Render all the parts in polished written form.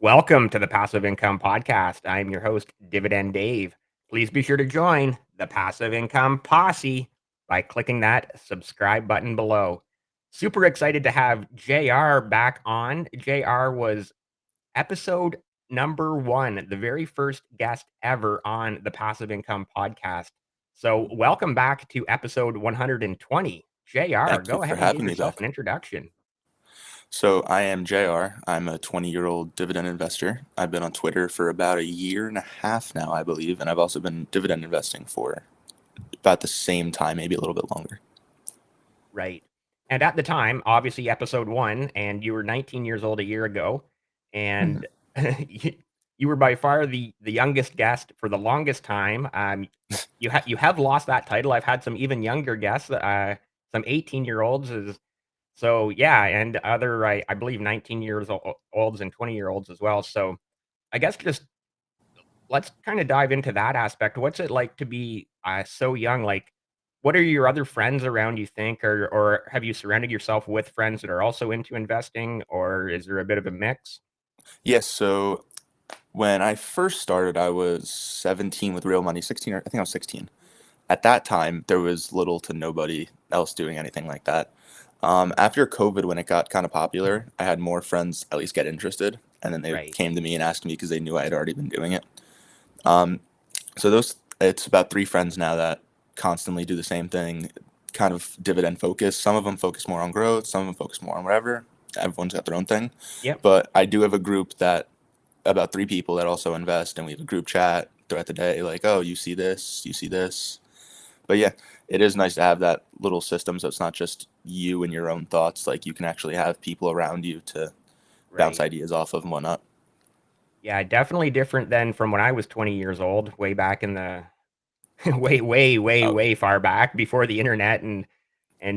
Welcome to the Passive Income Podcast. I'm your host, Dividend Dave. Please be sure to join the Passive Income Posse by clicking that subscribe button below. Super excited to have JR back on. JR was episode number one, the very first guest ever on the Passive Income Podcast. So, welcome back to episode 120. JR, Thank you go for ahead and give having me yourself back. an introduction. So, I am JR. I'm a 20-year-old dividend investor. I've been on Twitter for about a year and a half now, I believe, and I've also been dividend investing for about the same time, maybe a little bit longer. Right. And at the time, obviously episode 1, and you were 19 years old a year ago, Mhm. and you you were by far the youngest guest for the longest time. You have lost that title. I've had some even younger guests, some 18-year-olds is so yeah, and other I believe 19 years olds and 20-year-olds as well. So I guess just let's kinda dive into that aspect. What's it like to be, so young? Like, what are your other friends around you think, or have you surrounded yourself with friends that are also into investing, or is there a bit of a mix? Yes, so when I first started, I was 17 with real money, 16, or I think I was 16. At that time, there was little to nobody else doing anything like that. After COVID, when it got kind of popular, I had more friends at least get interested, and then they Right. came to me and asked me because they knew I had already been doing it. Um, So it's about three friends now that constantly do the same thing, kind of dividend focus. Some of them focus more on growth, some of them focus more on whatever. Everyone's got their own thing. Yep. But I do have a group that about three people that also invest, and we have a group chat throughout the day, like, oh, you see this, you see this. But yeah, it is nice to have that little system so it's not just you and your own thoughts. Like you can actually have people around you to bounce Right. ideas off of and whatnot. Yeah, definitely different than from when I was 20 years old, way back in the way, way, way, Oh, way far back before the internet, and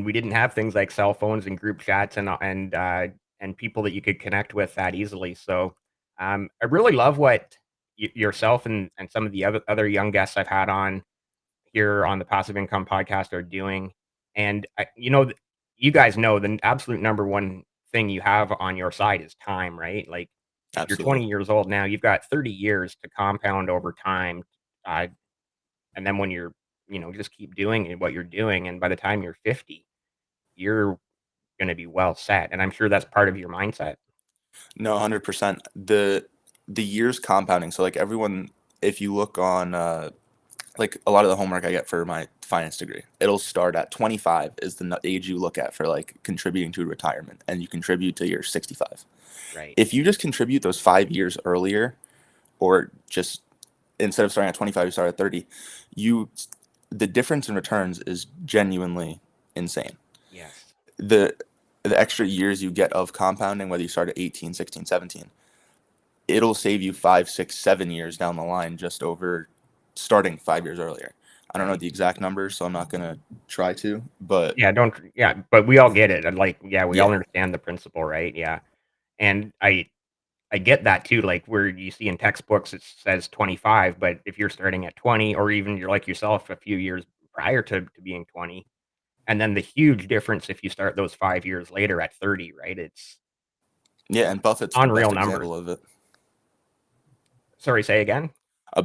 we didn't have things like cell phones and group chats and people that you could connect with that easily. So, I really love what yourself and some of the other young guests I've had on here on the Passive Income Podcast are doing. And you guys know the absolute number one thing you have on your side is time, right? Like you're absolutely. 20 years old now, you've got 30 years to compound over time. Uh, and then when you're, just keep doing what you're doing, and by the time you're 50, you're gonna be well set, and I'm sure that's part of your mindset. No, 100%. The years compounding. So like everyone, if you look on like a lot of the homework I get for my finance degree, it'll start at 25 is the age you look at for like contributing to retirement, and you contribute till you're 65. Right. If you just contribute those 5 years earlier, or just instead of starting at 25, you start at 30, you the difference in returns is genuinely insane. Yes. The the extra years you get of compounding, whether you start at 18, 16, 17, it'll save you 5, 6, 7 years down the line just over starting 5 years earlier. I don't know Right. the exact numbers, so I'm not gonna try to, but Yeah, don't yeah, but we all get it, and, like, yeah, we all yeah, understand the principle, right? Yeah, and I get that too, like, where you see in textbooks it says 25, but if you're starting at 20 or even you're like yourself a few years prior to being 20, and then the huge difference if you start those 5 years later at 30, right? It's yeah, and Buffett's the unreal best numbers. example of it. Sorry, say again?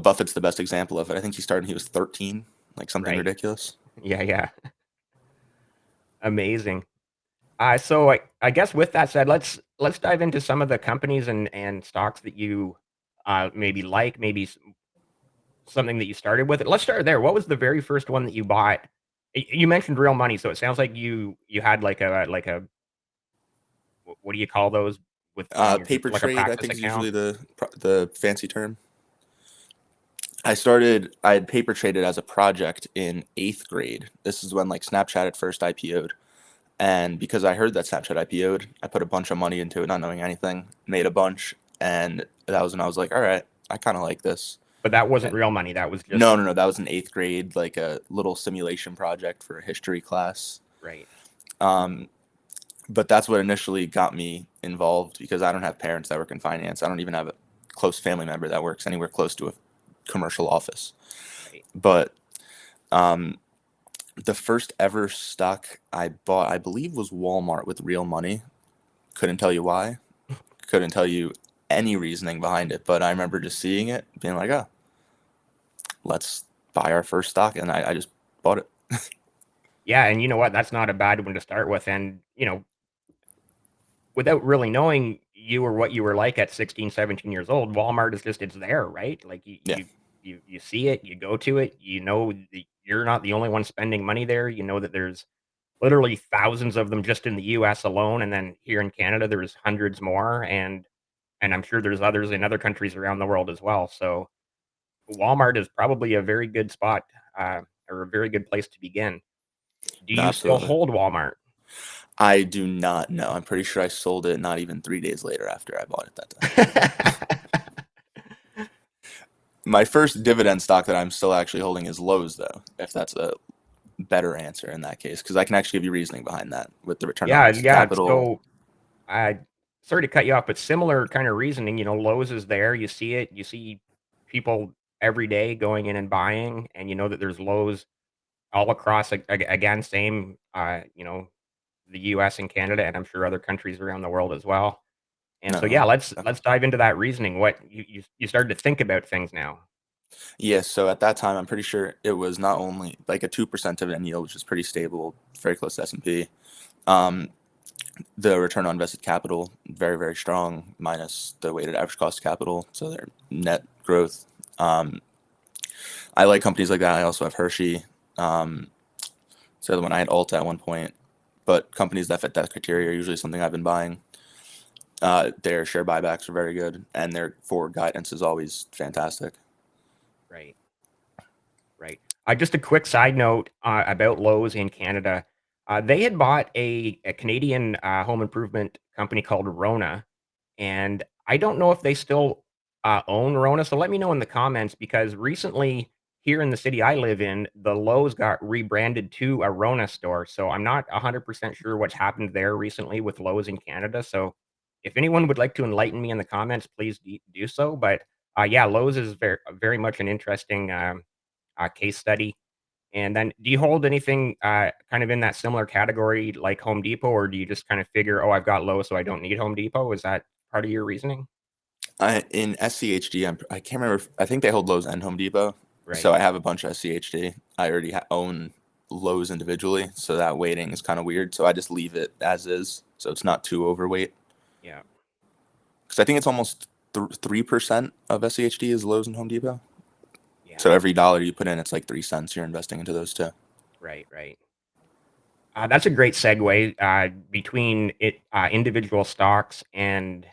Buffett's the best example of it. I think he started when he was 13, like something Right. ridiculous. Yeah, yeah. Amazing. So I guess with that said, let's dive into some of the companies and stocks that you maybe like, maybe something that you started with. Let's start there. What was the very first one that you bought? You mentioned real money, so it sounds like you had like a what do you call those with when you're Paper like a trade, I practice think, is account? usually the fancy term. I had paper traded as a project in eighth grade. This is when like Snapchat had first IPO'd. And because I heard that Snapchat IPO'd, I put a bunch of money into it, not knowing anything, made a bunch. And that was when I was like, all right, I kind of like this. But that wasn't And real money. That was just no, no, no, that was in eighth grade, like a little simulation project for a history class. right. Um, but that's what initially got me involved because I don't have parents that work in finance. I don't even have a close family member that works anywhere close to a commercial office. Right. But um, the first ever stock I bought, I believe, was Walmart with real money. Couldn't tell you why. Couldn't tell you any reasoning behind it, but I remember just seeing it, being like, oh, let's buy our first stock, and I just bought it. Yeah, and you know what? That's not a bad one to start with, and, without really knowing you or what you were like at 16, 17 years old, Walmart is just it's there, right? Like, Yeah, you see it, you go to it, you're not the only one spending money there, you know that there's literally thousands of them just in the US alone, and then here in Canada, there's hundreds more, and I'm sure there's others in other countries around the world as well, so Walmart is probably a very good spot, or a very good place to begin. Do no, you still absolutely. hold Walmart? I do not know. I'm pretty sure I sold it not even 3 days later after I bought it that time. My first dividend stock that I'm still actually holding is Lowe's, though, if that's a better answer in that case, because I can actually give you reasoning behind that with the return on Yeah, invested yeah, capital. so, I sorry to cut you off, but similar kinda reasoning, Lowe's is there, you see it, you see people every day going in and buying, and you know that there's Lowe's all across, again, same, the US and Canada, and I'm sure other countries around the world as well. And so, yeah, No, let's dive into that reasoning. What you started to think about things now. yeah, so at that time, I'm pretty sure it was not only like a 2% dividend yield, which is pretty stable, very close to S&P. Um, the return on invested capital, very, very strong, minus the weighted average cost of capital, so their net growth. Um, I like companies like that. I also have Hershey. Um, so the one I had Ulta at one point, but companies that fit that criteria are usually something I've been buying. Their share buybacks are very good, and their forward guidance is always fantastic. Right, right. Just a quick side note, about Lowe's in Canada. They had bought a Canadian, home improvement company called Rona, and I don't know if they still, own Rona, so let me know in the comments because recently, here in the city I live in, the Lowe's got rebranded to a Rona store, so I'm not 100% sure what's happened there recently with Lowe's in Canada, so if anyone would like to enlighten me in the comments, please do so, but, yeah, Lowe's is very much an interesting, case study. And then do you hold anything, kind of in that similar category like Home Depot, or do you just kind of figure, "Oh, I've got Lowe's, so I don't need Home Depot?" Is that part of your reasoning? In SCHD, I can't remember. I think they hold Lowe's and Home Depot. So Right. I have a bunch of SCHD. I already own Lowe's individually, so that weighting is kind of weird. So I just leave it as is, so it's not too overweight. Yeah. Because I think it's almost 3% of SCHD is Lowe's and Home Depot. So Yeah. every dollar you put in, it's like 3 cents you're investing into those two. Right, right. That's a great segue, between individual stocks and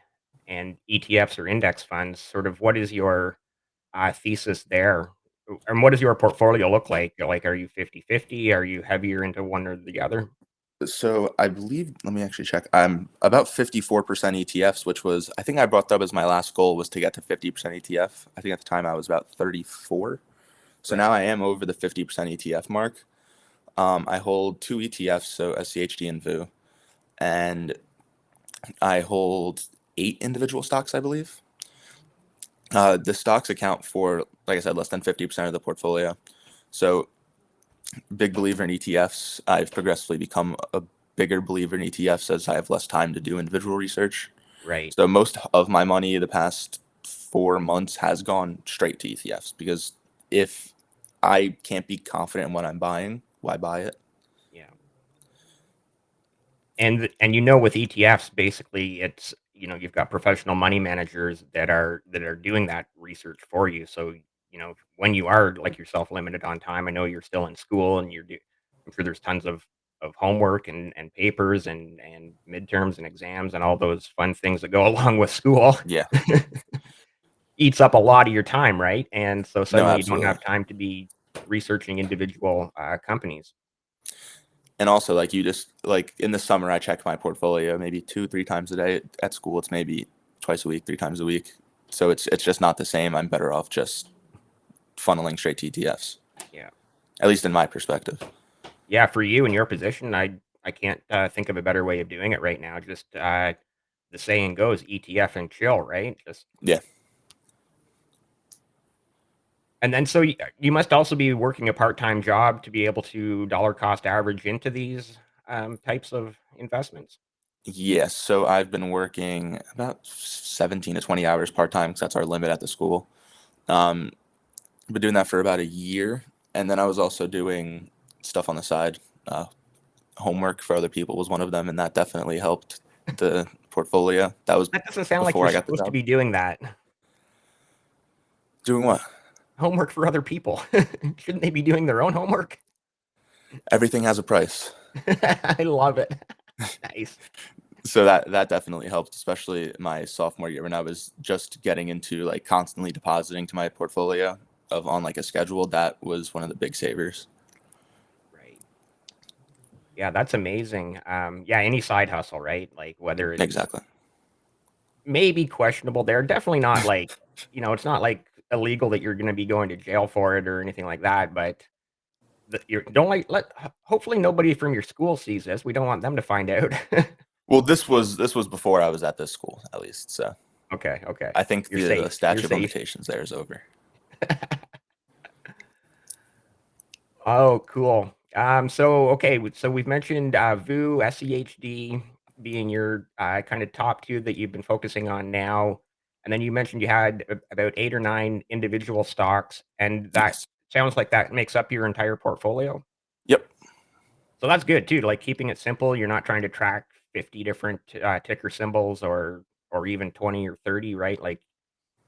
ETFs or index funds. Sort of what is your, thesis there? And what does your portfolio look like? Like, are you 50/50? Are you heavier into one or the other? So I believe, let me actually check. I'm about 54% ETFs, which was, I think I brought that up as my last goal was to get to 50% ETF. I think at the time I was about 34. So now Right. I am over the 50% ETF mark. I hold two ETFs, so SCHD and VU, and I hold 8 individual stocks, I believe. The stocks account for, like I said, less than 50% of the portfolio. So big believer in ETFs. I've progressively become a bigger believer in ETFs as I have less time to do individual research. Right. So most of my money the past 4 months has gone straight to ETFs because if I can't be confident in what I'm buying, why buy it? Yeah. And with ETFs, basically, it's you've got professional money managers that are doing that research for you. So, when you are like yourself limited on time, I know you're still in school and I'm sure there's tons of homework and papers and midterms and exams and all those fun things that go along with school. Yeah, Eats up a lot of your time, right? And so no, suddenly you don't absolutely. have time to be researching individual companies. And also, like you just like in the summer, I check my portfolio maybe 2, 3 times a day. At school, it's maybe twice a week, 3 times a week. So it's just not the same. I'm better off just funneling straight to ETFs, Yeah. at least in my perspective. Yeah, for you in your position, I can't, think of a better way of doing it right now. Just, the saying goes, ETF and chill, right? Just Yeah. and then so you must also be working a part-time job to be able to dollar cost average into these, types of investments? Yes, so I've been working about 17 to 20 hours part-time because that's our limit at the school. Um, been doing that for about a year, and then I was also doing stuff on the side. Uh, Homework for other people was one of them, and that definitely helped the portfolio. That was That doesn't sound like before you're I got the supposed to job. be doing that. Doing what? Homework for other people. Shouldn't they be doing their own homework? Everything has a price. I love it. Nice. So that definitely helped, especially my sophomore year when I was just getting into like constantly depositing to my portfolio of on like a schedule. That was one of the big savers. Right. Yeah, that's amazing. Yeah, any side hustle, right? Like whether it's Exactly. maybe questionable, they're definitely not like, it's not like illegal that you're going to be going to jail for it or anything like that. But you don't like hopefully nobody from your school sees this. We don't want them to find out. Well, this was before I was at this school, at least. So Okay, okay. I think You're the safe. You're statute of safe. limitations there is over. Oh, cool. So okay, so we've mentioned VU, SEHD being your kind of top two that you've been focusing on now, and then you mentioned you had about 8 or 9 individual stocks, and that Yes. sounds like that makes up your entire portfolio. Yep. So that's good too. Like keeping it simple. You're not trying to track 50 different ticker symbols or even 20 or 30, right? Like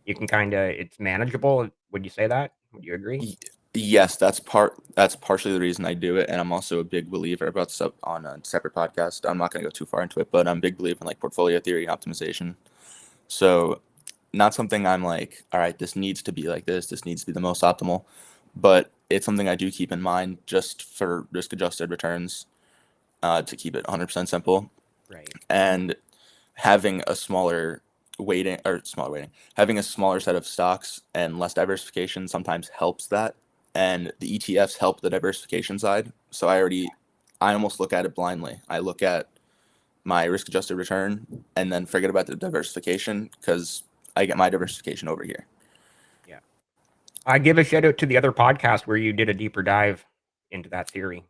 you can kind of it's manageable. Would you say that? Would you agree? Y- Yes, that's partially the reason I do it, and I'm also a big believer about sub on a separate podcast. I'm not going to go too far into it, but I'm a big believer in like portfolio theory and optimization. So, not something I'm like, all right, this needs to be like this. This needs to be the most optimal, but it's something I do keep in mind just for risk adjusted returns, to keep it 100% simple. Right. And having a smaller having a smaller set of stocks and less diversification sometimes helps that. And the ETFs help the diversification side. So I almost look at it blindly. I look at my risk adjusted return and then forget about the diversification because I get my diversification over here. Yeah. I give a shout out to the other podcast where you did a deeper dive into that theory.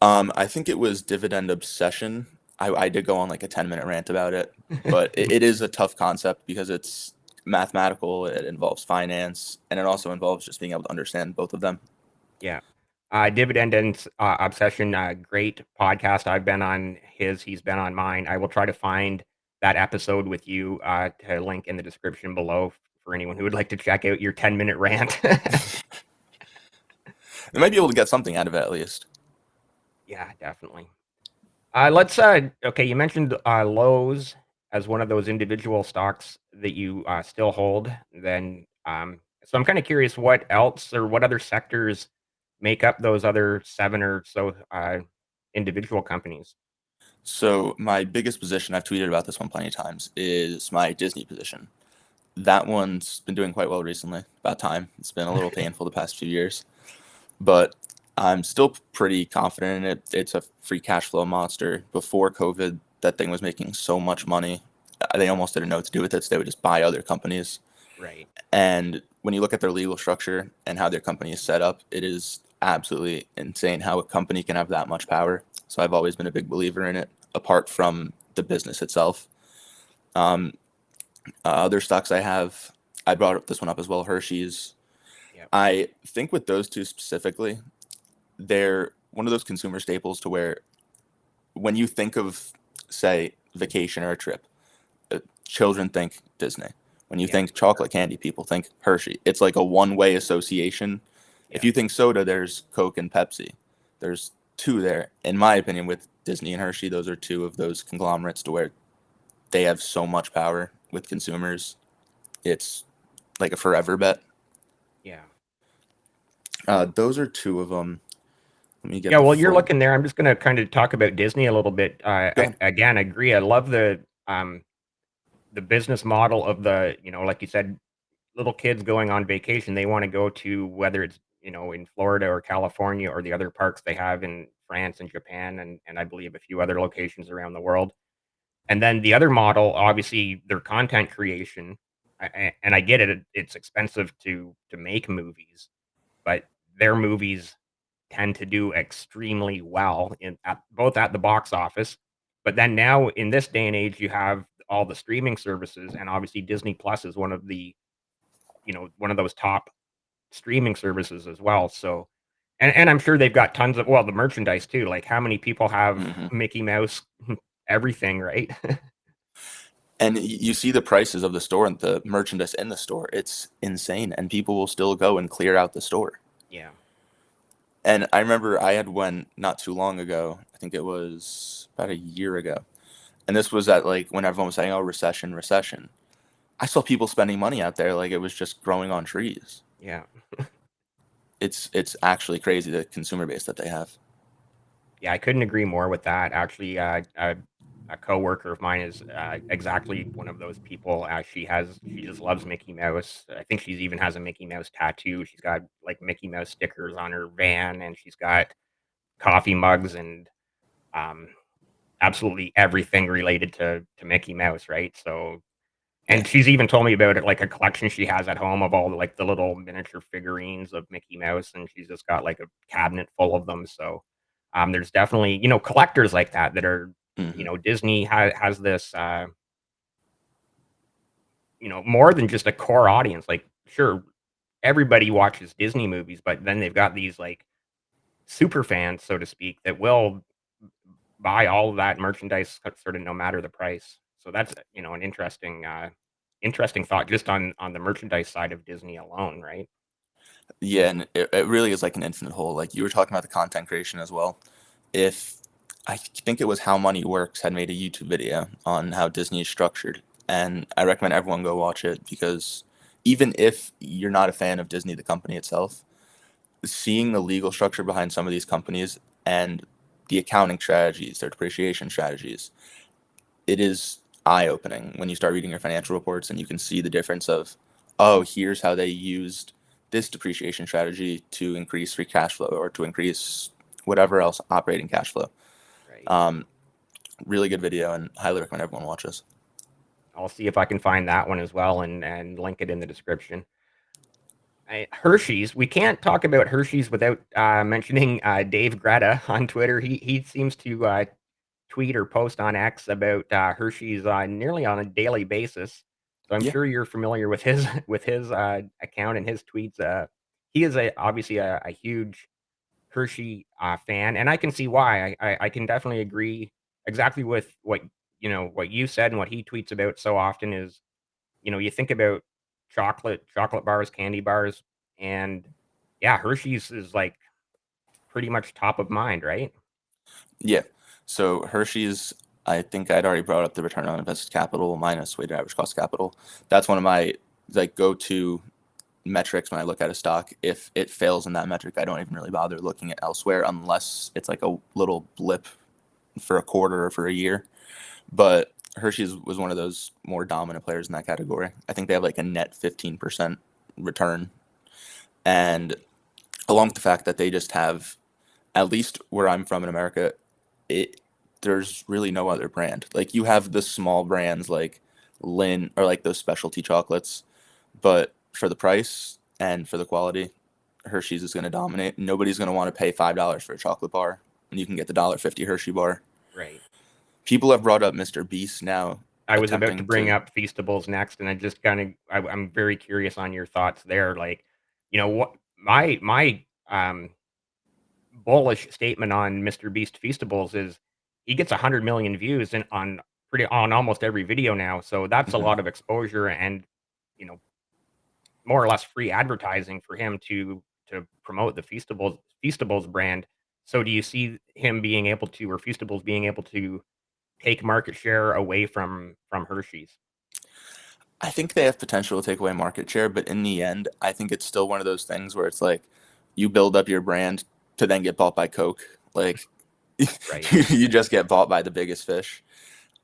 I think it was Dividend Obsession. I did go on like a 10-minute rant about it, but it is a tough concept because it's mathematical, it involves finance, and it also involves just being able to understand both of them. Yeah. Dividend and Obsession, great podcast. I've been on his, he's been on mine. I will try to find that episode with you to link in the description below for anyone who would like to check out your 10-minute rant. They might be able to get something out of it at least. Yeah, definitely. Let's okay, you mentioned Lowe's as one of those individual stocks that you still hold. Then so I'm kind of curious what else or what other sectors make up those other 7 or so individual companies. So my biggest position, I've tweeted about this one plenty of times, is my Disney position. That one's been doing quite well recently. About time. It's been a little painful the past few years, but I'm still pretty confident in it. It's a free cash flow monster. Before COVID, that thing was making so much money. They almost didn't know what to do with it, so they would just buy other companies. Right. And when you look at their legal structure and how their company is set up, it is absolutely insane how a company can have that much power. So I've always been a big believer in it, apart from the business itself. Um, Other stocks I brought this one up as well, Hershey's. Yep. I think with those two specifically, they're one of those consumer staples to where when you think of, say, vacation or a trip, children think Disney. When you Yeah. think chocolate candy, people think Hershey. It's like a one-way association. If Yeah. you think soda, there's Coke and Pepsi. There's two there. In my opinion, with Disney and Hershey, those are two of those conglomerates to where they have so much power with consumers. It's like a forever bet. Yeah. Those are two of them. Let me get Yeah, the well, you're full. looking there. I'm just gonna kind of talk about Disney a little bit. Go I ahead. again agree. I love the business model of like you said, little kids going on vacation. They want to go to whether it's in Florida or California or the other parks they have in France and Japan and I believe a few other locations around the world. And then the other model, obviously, their content creation. And I get it; it's expensive to make movies, but their movies tend to do extremely well both at the box office But then now in this day and age, you have all the streaming services, and obviously Disney Plus is one of the, one of those top streaming services as well. So, and I'm sure they've got tons of, well, the merchandise too. Like how many people have Hmm. Mickey Mouse everything, right? And you see the prices of the store and the merchandise in the store. It's insane, and people will still go and clear out the store. Yeah. And I remember I had one not too long ago. I think it was about a year ago. And this was at like when everyone was saying, "Oh, recession, recession." I saw people spending money out there like it was just growing on trees. Yeah. It's actually crazy the consumer base that they have. Yeah, I couldn't agree more with that. Actually, a coworker of mine is exactly one of those people. She just loves Mickey Mouse. I think she's even has a Mickey Mouse tattoo. She's got like Mickey Mouse stickers on her van, and she's got coffee mugs and um, absolutely everything related to Mickey Mouse, right? So, Yeah. and she's even told me about it, like a collection she has at home of all like the little miniature figurines of Mickey Mouse, and she's just got like a cabinet full of them. So, there's definitely collectors like that that are, Hmm. Disney has this, more than just a core audience. Like, sure, everybody watches Disney movies, but then they've got these like super fans, so to speak, that will buy all of that merchandise sort of no matter the price. So that's, an interesting thought just on the merchandise side of Disney alone, right? Yeah, and it really is like an infinite hole. Like you were talking about the content creation as well. If I think it was How Money Works had made a YouTube video on how Disney is structured, and I recommend everyone go watch it because even if you're not a fan of Disney, the company itself, seeing the legal structure behind some of these companies and the accounting strategies, their depreciation strategies, it is eye opening when you start reading your financial reports and you can see the difference of, oh, here's how they used this depreciation strategy to increase free cash flow or to increase whatever else operating cash flow. Right. Um, Really good video and highly recommend everyone watches. I'll see if I can find that one as well and link it in the description. Hershey's. We can't talk about Hershey's without mentioning Dave Greta on Twitter. He seems to tweet or post on X about Hershey's nearly on a daily basis. So I'm Yeah, sure you're familiar with his with his account and his tweets. He is obviously a huge Hershey fan, and I can see why. I can definitely agree exactly with what you said and what he tweets about so often is, you think about chocolate bars, candy bars, and yeah, Hershey's is like pretty much top of mind, right? yeah. So Hershey's, I think I'd already brought up the return on invested capital minus weighted average cost of capital. That's one of my like go-to metrics when I look at a stock. If it fails in that metric, I don't even really bother looking at elsewhere unless it's like a little blip for a quarter or for a year. But Hershey's was one of those more dominant players in that category. I think they have like a net 15% return. And along with the fact that they just have, at least where I'm from in America, it there's really no other brand. Like you have the small brands like Lin or like those specialty chocolates, but for the price and for the quality, Hershey's is going to dominate. Nobody's going to want to pay $5 for a chocolate bar when you can get the $1.50 Hershey bar. Right. People have brought up Mr. Beast now I was about to attempting bring to. up Feastables next, and I just I'm very curious on your thoughts there. Like, what my bullish statement on Mr. Beast Feastables is he gets 100 million views and on almost every video now. So that's a Mhm. lot of exposure and, you know, more or less free advertising for him to promote the Feastables brand. So do you see him being able to, or Feastables being able to take market share away from Hershey's? I think they have potential to take away market share, but in the end, I think it's still one of those things where it's like you build up your brand to then get bought by Coke. Like Right. you just get bought by the biggest fish.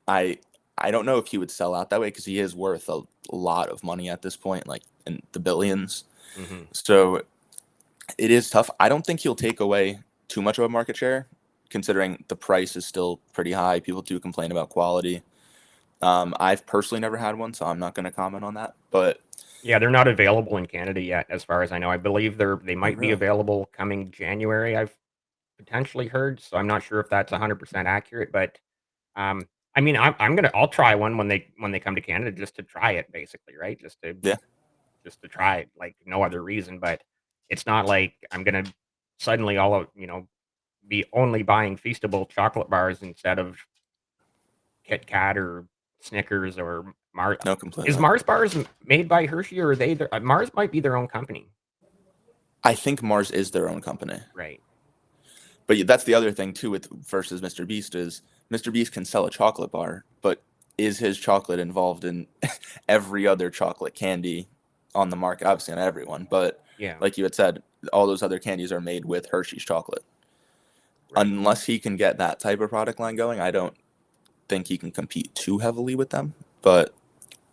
I I don't know if he would sell out that way because he is worth a lot of money at this point, like in the billions. Hmm. So it is tough. I don't think he'll take away too much of a market share, considering the price is still pretty high. People do complain about quality. I've personally never had one, so I'm not going to comment on that. But Yeah, they're not available in Canada yet, as far as I know. I believe they oh, might be really? available coming January. I've potentially heard, so I'm not sure if that's 100% accurate, but I mean, I'll try one when they come to Canada just to try it basically, right? Yeah, Just to try it, like, no other reason, but it's not like I'm gonna suddenly all of be only buying Feastable chocolate bars instead of Kit Kat or Snickers or Mars. no, Is completely. Mars bars made by Hershey or are they Mars might be their own company, I think Mars is their own company. right? But that's the other thing too with versus Mr. Beast is Mr. Beast can sell a chocolate bar, but is his chocolate involved in every other chocolate candy on the market? Obviously, not everyone, but Yeah, like you had said, all those other candies are made with Hershey's chocolate. right. Unless he can get that type of product line going, I don't think he can compete too heavily with them. But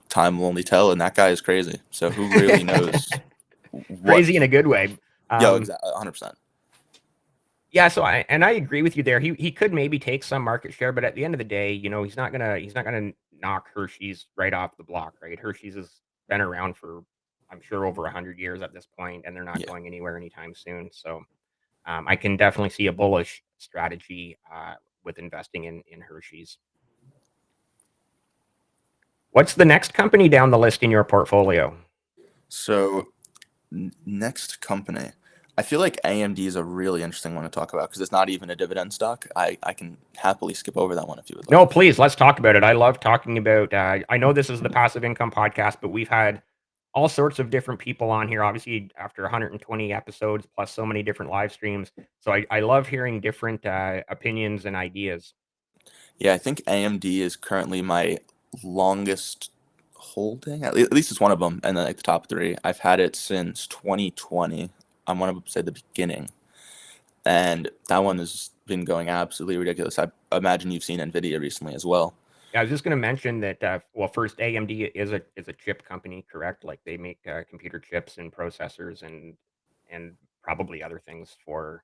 time will only tell, and that guy is crazy. So who really knows what? Crazy in a good way. Yo, Um, exactly, 100%. yeah, so I agree with you there. He could maybe take some market share, but at the end of the day, he's not gonna knock Hershey's right off the block, right? Hershey's has been around for I'm sure over 100 years at this point, and they're not Yeah. going anywhere anytime soon. So I can definitely see a bullish strategy with investing in Hershey's. What's the next company down the list in your portfolio? So next company. I feel like AMD is a really interesting one to talk about because it's not even a dividend stock. I can happily skip over that one if you would No, like. please, let's talk about it. I love talking about I know this is the passive income podcast, but we've had all sorts of different people on here, obviously after 120 episodes plus so many different live streams. So I love hearing different opinions and ideas. Yeah, I think AMD is currently my longest holding. At least it's one of them, and then like the top three. I've had it since 2020. I want to say the beginning, and that one has been going absolutely ridiculous. I imagine you've seen Nvidia recently as well. Yeah, I was just going to mention that well, first AMD is a chip company, correct? Like they make computer chips and processors and probably other things for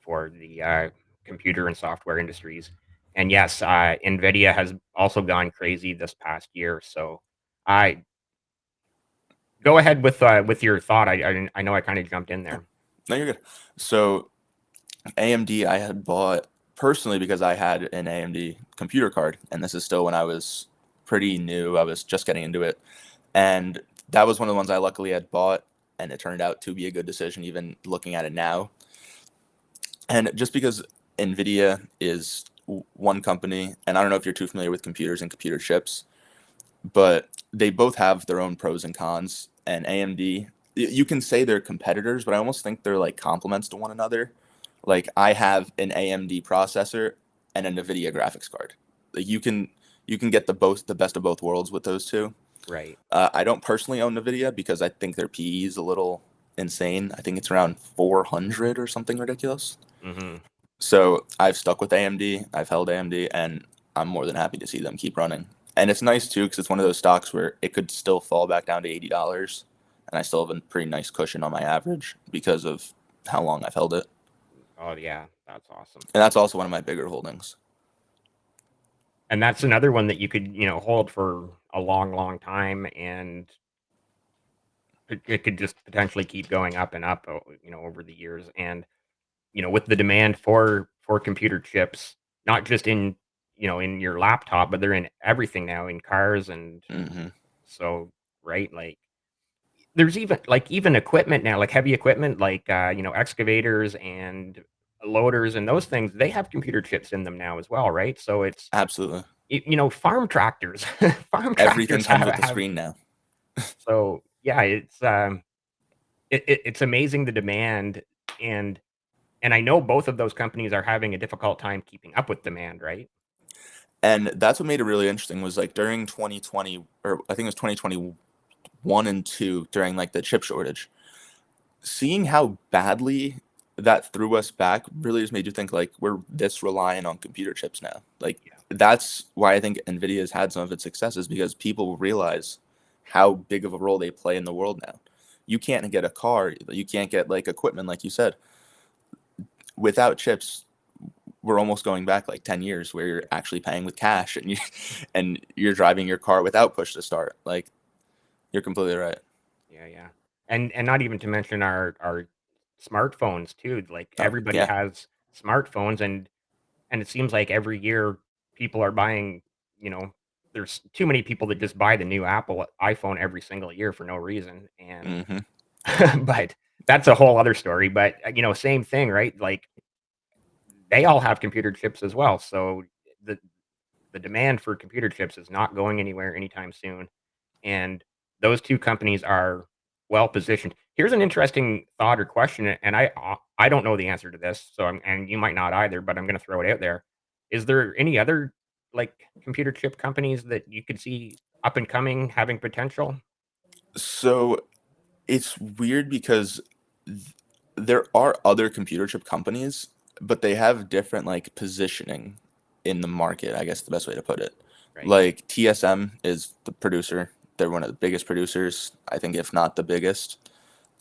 the computer and software industries. And yes, Nvidia has also gone crazy this past year. So I go ahead with your thought. I know I kind of jumped in Oh, there. no, you're good. So AMD, I had bought personally because I had an AMD computer card, and this is still when I was pretty new. I was just getting into it, and that was one of the ones I luckily had bought, and it turned out to be a good decision, even looking at it now. And just because Nvidia is one company, and I don't know if you're too familiar with computers and computer chips, but they both have their own pros and cons. And AMD, you can say they're competitors, but I almost think they're like complements to one another. Like I have an AMD processor and a NVIDIA graphics card. Like you can get the best of both worlds with those two. Right. I don't personally own NVIDIA because I think their PE is a little insane. I think it's around 400 or something ridiculous. Hmm. So I've stuck with AMD. I've held AMD, and I'm more than happy to see them keep running. And it's nice too because it's one of those stocks where it could still fall back down to $80, and I still have a pretty nice cushion on my average because of how long I've held it. Oh yeah, that's awesome. And that's also one of my bigger holdings. And that's another one that you could hold for a long, long time, and it could just potentially keep going up and up, over the years. And with the demand for computer chips, not just in your laptop, but they're in everything now, in cars, and Hmm. so right, like there's even equipment now, like heavy equipment, like excavators and loaders and those things. They have computer chips in them now as well, right? So it's Absolutely. farm tractors, farm Everything tractors comes have with the have. screen now. So yeah, it's amazing the demand and And I know both of those companies are having a difficult time keeping up with demand, right? And that's what made it really interesting was like during 2020, or I think it was 2021 and 2 during like the chip shortage, seeing how badly that threw us back really just made you think like we're this reliant on computer chips now. Like Yeah. that's why I think Nvidia has had some of its successes because people realize how big of a role they play in the world now. You can't get a car, you can't get like equipment like you said. Without chips, we're almost going back like 10 years where you're actually paying with cash and you're driving your car without push to start. Like you're completely right. Yeah, yeah. And not even to mention our smartphones too. Like Oh, everybody yeah. has smartphones and it seems like every year people are buying, you know, there's too many people that just buy the new Apple iPhone every single year for no reason, and Hmm. but that's a whole other story, but, same thing, right? Like, they all have computer chips as well, so the the demand for computer chips is not going anywhere anytime soon, and those 2 companies are well positioned. Here's an interesting thought or question, and I don't know the answer to this, so and you might not either, but I'm gonna throw it out there. Is there any other, like, computer chip companies that you could see up and coming, having potential? So it's weird because th- there are other computer chip companies, but they have different like positioning in the market, I guess the best way to put it. Right, Like TSM is the producer. They're one of the biggest producers, I think, if not the biggest.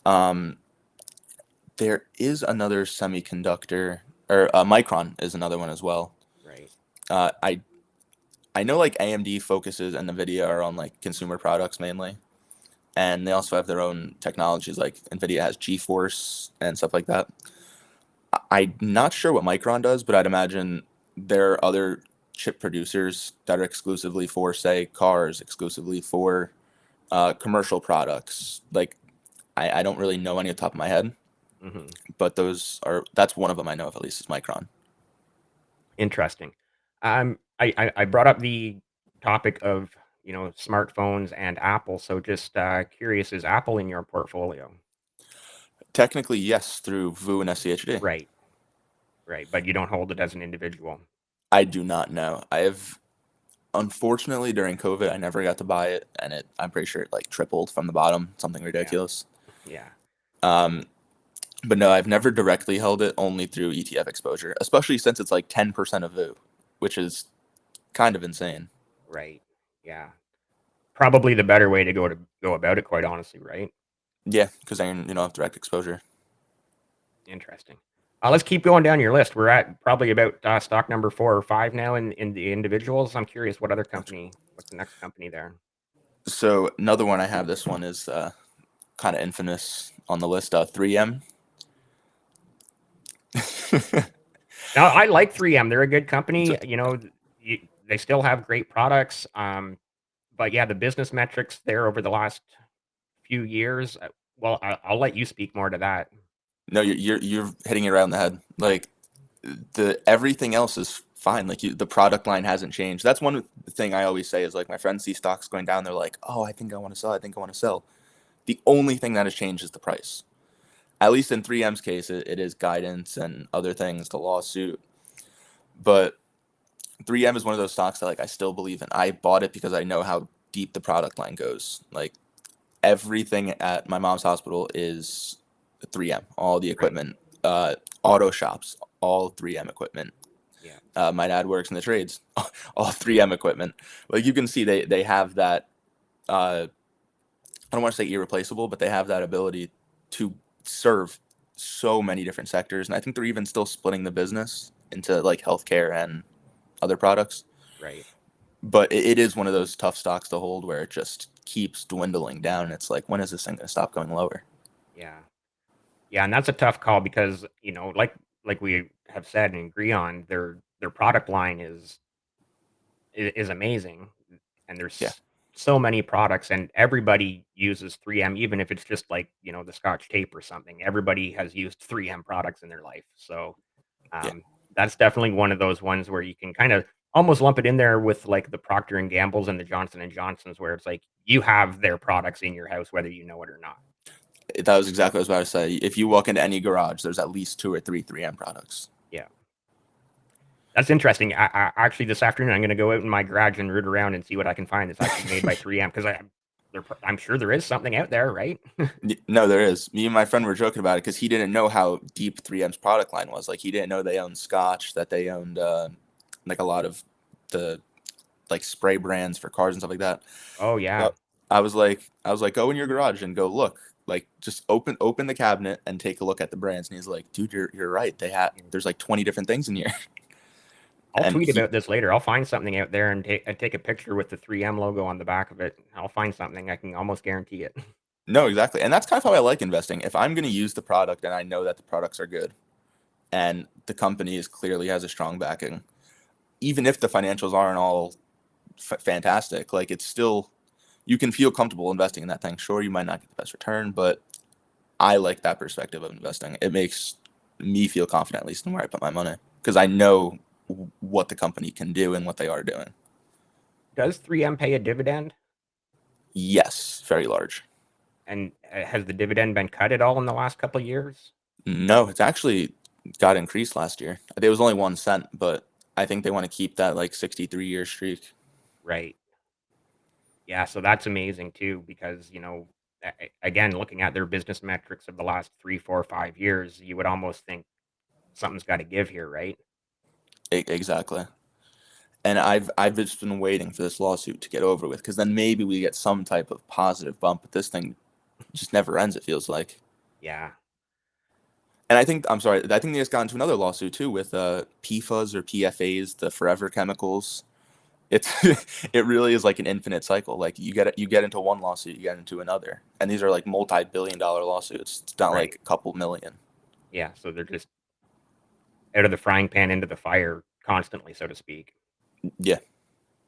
Um, there is another semiconductor, or Micron is another one as well. right. Uh, I I know like AMD focuses and Nvidia are on like consumer products mainly, and they also have their own technologies. Like Nvidia has GeForce and stuff like that. I'm not sure what Micron does, but I'd imagine there are other chip producers that are exclusively for, say, cars, exclusively for commercial products. Like I don't really know any off the top of my head, Mhm. but that's one of them I know of at least is Micron. Interesting. I brought up the topic of, smartphones and Apple, so just, curious, is Apple in your portfolio? Technically, yes, through VU and SCHD. Right, right, but you don't hold it as an individual. I do not know. I have unfortunately during COVID I never got to buy it, and I'm pretty sure it like tripled from the bottom, something Yeah, ridiculous. yeah, Um, but no, I've never directly held it, only through ETF exposure, especially since it's like 10% of VU, which is kind of insane. right, yeah. Probably the better way to go about it, quite honestly, right? Yeah, because then you don't have direct exposure. Interesting. Let's keep going down your list. We're at probably about, stock number 4 or 5 now in the individuals. I'm curious what's the next company there? So another one I have, this one is kind of infamous on the list, 3M. Now, I like 3M, they're a good So, company, they still have great products, but yeah, the business metrics there over the last few years, well, I'll let you speak more to that. no, you're hitting it right on the head. Like the everything else is fine. Like the product line hasn't changed. That's one thing I always say is like my friends see stocks going down. They're like, oh, I think I want to sell. I think I want to sell. The only thing that has changed is the price. At least in 3M's case, it is guidance and other things, the lawsuit. But 3M is one of those stocks that like I still believe in. I bought it because I know how deep the product line goes. Like everything at my mom's hospital is 3M. All the Right. equipment, auto shops, all 3M equipment. Yeah. My dad works in the trades, all 3M equipment. Like you can see, they have that. I don't want to say irreplaceable, but they have that ability to serve so many different sectors, and I think they're even still splitting the business into like healthcare and other products. Right. But it is one of those tough stocks to hold where it just keeps dwindling down. And it's like, when is this thing going to stop going lower? Yeah. Yeah, and that's a tough call because, like we have said and agree on, their product line is amazing, and Yeah, there's so many products, and everybody uses 3M, even if it's just like, the Scotch tape or something. Everybody has used 3M products in their life, so, yeah. um, that's definitely one of those ones where you can kinda almost lump it in there with, like, the Procter& and Gamble's and the Johnson& and Johnson's, where it's like, you have their products in your house whether you know it or not. That was exactly what I was about to say. If you walk into any garage, there's at least two or three 3M products. Yeah. That's interesting. I actually, this afternoon, I'm gonna go out in my garage and root around and see what I can find that's actually made by 3M, 'cause I'm sure there is something out there, right? No, there is. Me and my friend were joking about it because he didn't know how deep 3M's product line was. Like he didn't know they owned Scotch, that they owned like a lot of the like spray brands for cars and stuff like that. Oh, So yeah. I was like, go in your garage and go look. Like just open the cabinet and take a look at the brands. And he's like, dude, you're right. There's like 20 different things in here. I'll And tweet he about this later. I'll find something out there and take a picture with the 3M logo on the back of it. I'll find something, I can almost guarantee it. no, exactly. And that's kind of how I like investing. If I'm gonna use the product and I know that the products are good and the company is clearly has a strong backing, even if the financials aren't all fantastic, like it's still, you can feel comfortable investing in that thing. Sure, you might not get the best return, but I like that perspective of investing. It makes me feel confident, at least in where I put my money, because I know what the company can do and what they are doing. Does 3M pay a dividend? Yes, very large. And has the dividend been cut at all in the last couple of years? No, it's actually got increased last year. It was only 1 cent, but I think they want to keep that like 63-year streak. Right. Yeah, so that's amazing too, because again, looking at their business metrics of the last 3, 4, 5 years, you would almost think something's got to give here, right? Exactly. And I've just been waiting for this lawsuit to get over with, because then maybe we get some type of positive bump. But this thing just never ends. It feels like. Yeah. And I think, I'm sorry, I think they just got into another lawsuit too with PFAS or PFAs, the forever chemicals. It's it really is like an infinite cycle. Like you get into one lawsuit, you get into another, and these are like multi-billion-dollar lawsuits. It's not like Right. a couple million. Yeah. So they're just out of the frying pan into the fire constantly, so to speak. Yeah,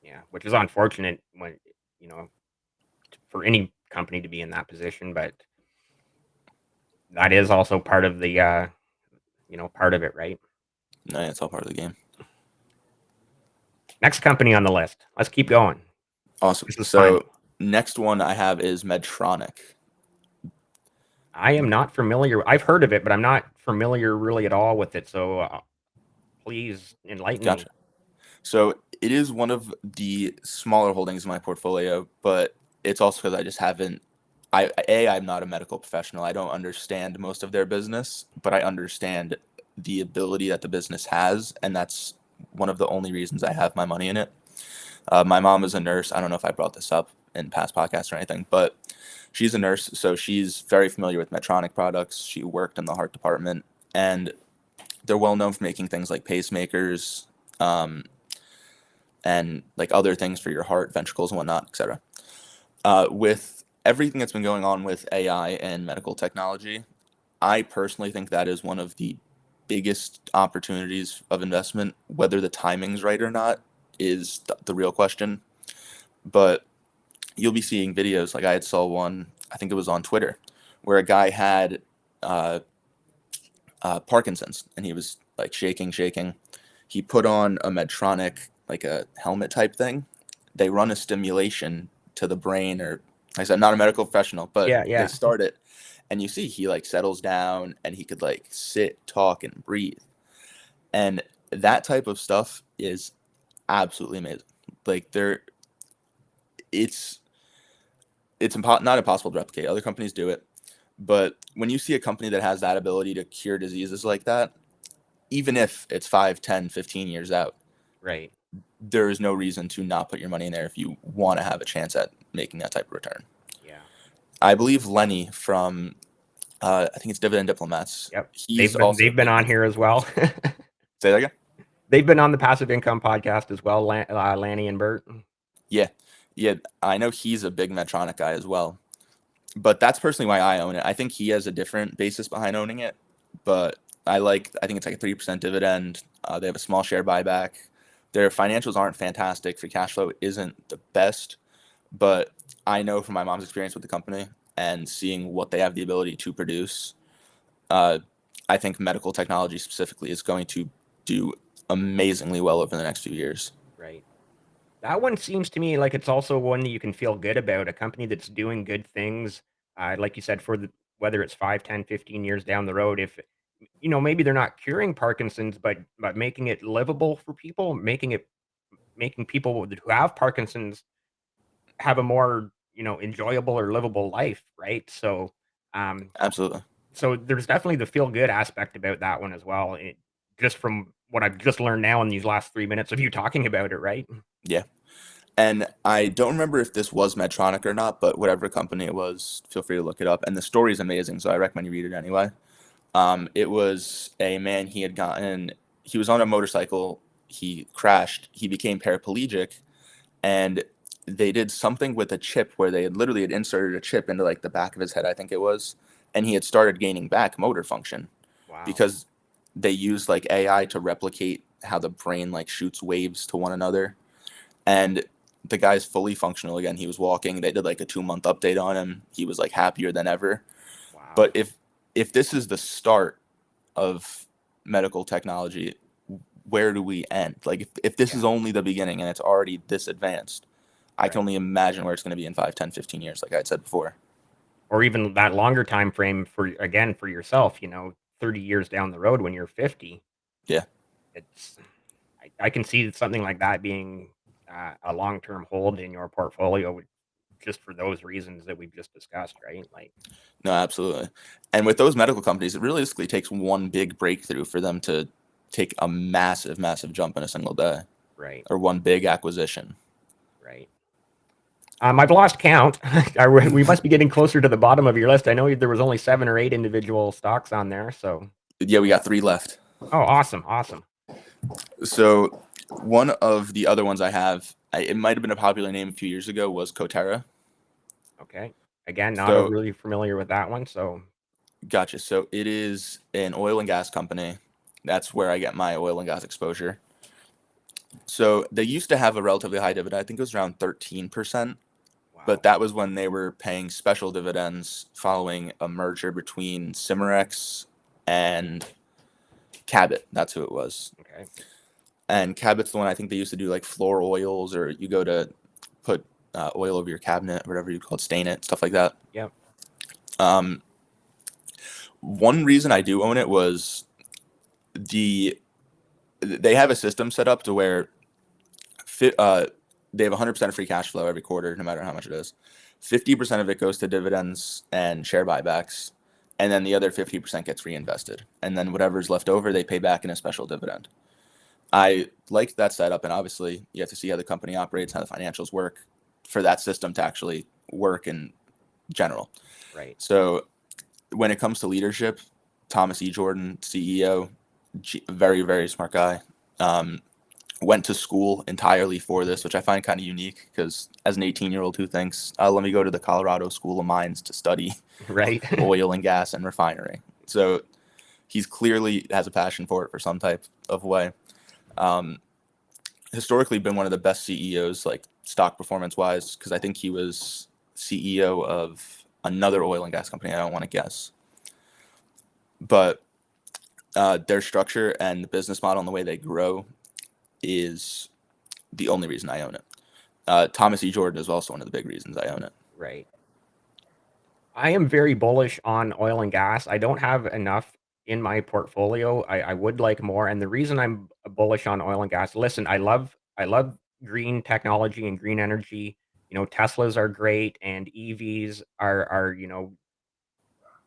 Yeah, which is unfortunate when you know for any company to be in that position, but that is also part of the part of it, right? no, it's all part of the game. Next company on the list. Let's keep going. Awesome. This is fun. So next one I have is Medtronic. I am not familiar. I've heard of it, but I'm not familiar really at all with it. So please enlighten me. Gotcha. So it is one of the smaller holdings in my portfolio, but it's also because I just haven't. I'm not a medical professional. I don't understand most of their business, but I understand the ability that the business has, and that's one of the only reasons I have my money in it. My mom is a nurse. I don't know if I brought this up in past podcasts or anything, but she's a nurse, so she's very familiar with Medtronic products. She worked in the heart department, and they're well known for making things like pacemakers, um, and like other things for your heart, ventricles, and whatnot, etc. With everything that's been going on with AI and medical technology, I personally think that is one of the biggest opportunities of investment. Whether the timing's right or not is the real question. But you'll be seeing videos like I had saw one, I think it was on Twitter, where a guy had uh, Parkinson's and he was like shaking. He put on a Medtronic, like a helmet type thing. They run a stimulation to the brain, or like I said, I'm not a medical professional, but Yeah, they yeah. start it, and you see he like settles down and he could like sit, talk, and breathe. And that type of stuff is absolutely amazing. Like it's not impossible to replicate. Other companies do it, but when you see a company that has that ability to cure diseases like that, even if it's 5, 10, 15 years out, Right. there is no reason to not put your money in there if you want to have a chance at making that type of return. Yeah. I believe Lenny from, I think it's Dividend Diplomats. Yep. He's also a They've been big on Medtronic here as fan. well. Say that again? They've been on the Passive Income podcast as well, Lanny and Bert. Yeah. Yeah. I know he's a big Medtronic guy as well. But that's personally why I own it. I think he has a different basis behind owning it. But I think it's like a 3% dividend. They have a small share buyback. Their financials aren't fantastic. Free cash flow isn't the best. But I know from my mom's experience with the company and seeing what they have the ability to produce, uh, I think medical technology specifically is going to do amazingly well over the next few years. Right. That one seems to me like it's also one that you can feel good about, a company that's doing good things, like you said, for the whether it's 5, 10, 15 years down the road, if maybe they're not curing Parkinson's, but making it livable for people, making people who have Parkinson's have a more, enjoyable or livable life, right? Um, Absolutely. so there's definitely the feel good aspect about that one as well. Just from what I've just learned now in these last 3 minutes of you talking about it, right? Yeah. And I don't remember if this was Medtronic or not, but whatever company it was, feel free to look it up. And the story is amazing, so I recommend you read it anyway. It was a man, he was on a motorcycle, he crashed, he became paraplegic, and they did something with a chip where they had inserted a chip into like the back of his head, I think it was, and he had started gaining back motor function Wow. because they used like AI to replicate how the brain like shoots waves to one another. And the guy's fully functional again. He was walking. They did like a 2-month update on him. He was like happier than ever. Wow. But if this is the start of medical technology, where do we end? Like if this is only the beginning and it's already this advanced, I can only imagine where it's going to be in 5, 10, 15 years, like I had said before. Or even that longer time frame for yourself, 30 years down the road when you're 50. Yeah. It's I can see something like that being a long-term hold in your portfolio just for those reasons that we've just discussed, right? Like, No, absolutely. And with those medical companies, it realistically takes one big breakthrough for them to take a massive, massive jump in a single day, right, or one big acquisition. right. I've lost count. We must be getting closer to the bottom of your list. I know there was only 7 or 8 individual stocks on there. So, Yeah, we got 3 left. oh, awesome, awesome. So one of the other ones I have, it might have been a popular name a few years ago, was Coterra. Okay. Again, not So really familiar with that one. So, gotcha. So it is an oil and gas company. That's where I get my oil and gas exposure. So they used to have a relatively high dividend. I think it was around 13%. wow. But that was when they were paying special dividends following a merger between Cimarex and Cabot. That's who it was. Okay. And Cabot's the one I think they used to do like floor oils, or you go to put oil over your cabinet, whatever you call it, stain it, stuff like that. Yep. One reason I do own it was they have a system set up to where they have 100% free cash flow every quarter, no matter how much it is. 50% of it goes to dividends and share buybacks, and then the other 50% gets reinvested. And then whatever's left over, they pay back in a special dividend. I liked that setup, and obviously you have to see how the company operates, how the financials work for that system to actually work in general. Right. So when it comes to leadership, Thomas E. Jordan, CEO, very, very smart guy. Went to school entirely for this, which I find kind of unique because as an 18-year-old who thinks, let me go to the Colorado School of Mines to study Right. oil and gas and refinery. So he's clearly has a passion for it for some type of way. Historically been one of the best CEOs, like stock performance wise, because I think he was CEO of another oil and gas company. I don't want to guess. But their structure and the business model and the way they grow is the only reason I own it. Thomas E. Jordan is also one of the big reasons I own it. Right. I am very bullish on oil and gas. I don't have enough in my portfolio. I would like more. And the reason I'm bullish on oil and gas, listen, I love green technology and green energy. Teslas are great and EVs are,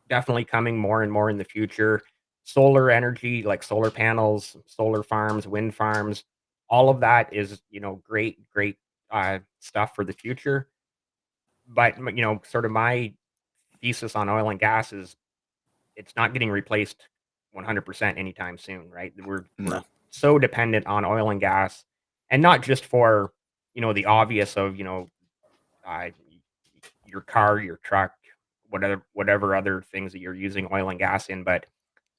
definitely coming more and more in the future. Solar energy, like solar panels, solar farms, wind farms, all of that is, great, great stuff for the future. But, sort of my thesis on oil and gas is it's not getting replaced 100% anytime soon, right? We're No. so dependent on oil and gas, and not just for, the obvious of, uh, your car, your truck, whatever other things that you're using oil and gas in, but